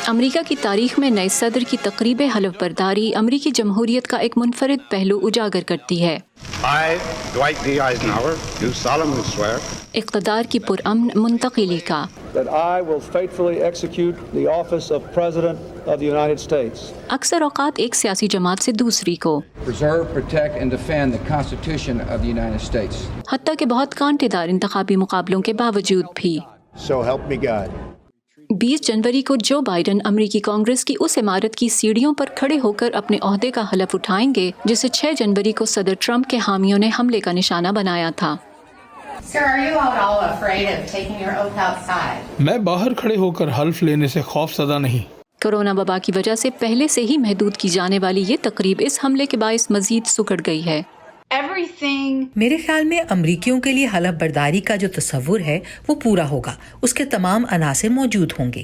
امریکا کی تاریخ میں نئے صدر کی تقریب حلف برداری امریکی جمہوریت کا ایک منفرد پہلو اجاگر کرتی ہے۔ I, Dwight D. Eisenhower, do solemnly swear اقتدار کی پرامن منتقلی کا۔ that I will faithfully execute the office of President of the United States. اکثر اوقات ایک سیاسی جماعت سے دوسری کو، preserve, protect, and defend the Constitution of the United States. حتیٰ کہ بہت کانٹے دار انتخابی مقابلوں کے باوجود بھی۔ So help me God. 20 جنوری کو جو بائیڈن امریکی کانگریس کی اس عمارت کی سیڑھیوں پر کھڑے ہو کر اپنے عہدے کا حلف اٹھائیں گے جسے 6 جنوری کو صدر ٹرمپ کے حامیوں نے حملے کا نشانہ بنایا تھا۔ Sir, are you at all afraid of taking your oath outside? میں باہر کھڑے ہو کر حلف لینے سے خوف زدہ نہیں۔ کورونا وبا کی وجہ سے پہلے سے ہی محدود کی جانے والی یہ تقریب اس حملے کے باعث مزید سکڑ گئی ہے۔ میرے خیال میں امریکیوں کے لیے حلف برداری کا جو تصور ہے وہ پورا ہوگا، اس کے تمام عناصر موجود ہوں گے۔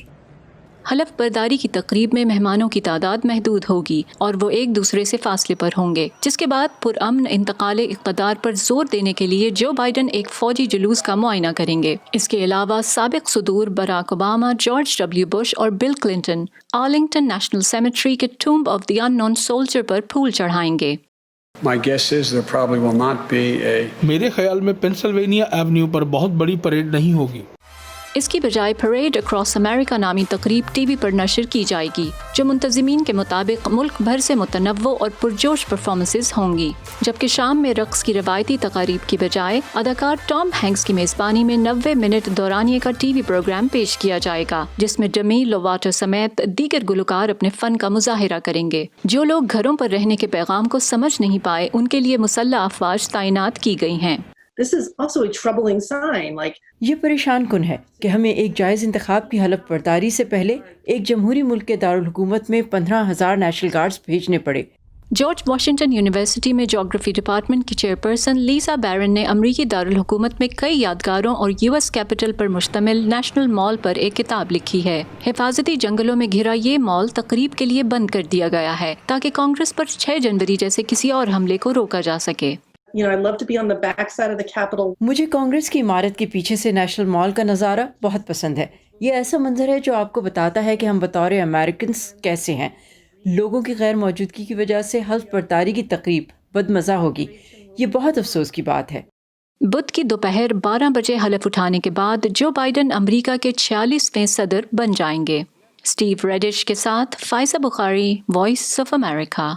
حلف برداری کی تقریب میں مہمانوں کی تعداد محدود ہوگی اور وہ ایک دوسرے سے فاصلے پر ہوں گے، جس کے بعد پرامن انتقال اقتدار پر زور دینے کے لیے جو بائیڈن ایک فوجی جلوس کا معائنہ کریں گے۔ اس کے علاوہ سابق صدور Barack Obama, George W Bush اور Bill Clinton Arlington National Cemetery کے tomb of the unknown soldier پر پھول چڑھائیں گے۔ My guess is there probably will not be a میرے خیال میں پینسلوینیا ایونیو پر بہت بڑی پریڈ نہیں ہوگی۔ اس کی بجائے پریڈ اکراس امریکہ نامی تقریب ٹی وی پر نشر کی جائے گی، جو منتظمین کے مطابق ملک بھر سے متنوع اور پرجوش پرفارمنسز ہوں گی، جبکہ شام میں رقص کی روایتی تقاریب کی بجائے اداکار ٹام ہینکس کی میزبانی میں 90 منٹ دورانیے کا ٹی وی پروگرام پیش کیا جائے گا، جس میں ڈمی لوواٹو سمیت دیگر گلوکار اپنے فن کا مظاہرہ کریں گے۔ جو لوگ گھروں پر رہنے کے پیغام کو سمجھ نہیں پائے ان کے لیے مسلح افواج تعینات کی گئی ہیں۔ This is also a troubling sign, یہ پریشان کن ہے کہ ہمیں ایک جائز انتخاب کی حلف برداری سے پہلے ایک جمہوری ملک کے دارالحکومت میں 15,000 نیشنل گارڈز بھیجنے پڑے۔ جارج واشنگٹن یونیورسٹی میں جغرافی ڈپارٹمنٹ کی چیئرپرسن لیسا بیرن نے امریکی دارالحکومت میں کئی یادگاروں اور یو ایس کیپٹل پر مشتمل نیشنل مال پر ایک کتاب لکھی ہے۔ حفاظتی جنگلوں میں گھرا یہ مال تقریب کے لیے بند کر دیا گیا ہے تاکہ کانگریس پر 6 جنوری جیسے کسی اور حملے کو روکا جا سکے۔ I'd love to be on the backside of the Capitol. مجھے کانگریس کی عمارت کے پیچھے سے نیشنل مال کا نظارہ بہت پسند ہے۔ یہ ایسا منظر ہے جو آپ کو بتاتا ہے کہ ہم بطور امریکنز کیسے ہیں۔ لوگوں کی غیر موجودگی کی وجہ سے حلف برداری کی تقریب بدمزہ ہوگی۔ یہ بہت افسوس کی بات ہے۔ بدھ کی دوپہر 12 بجے حلف اٹھانے کے بعد جو بائیڈن امریکہ کے 46ویں صدر بن جائیں گے۔ اسٹیو ریڈش کے ساتھ فائزہ بخاری، وائس آف امریکہ۔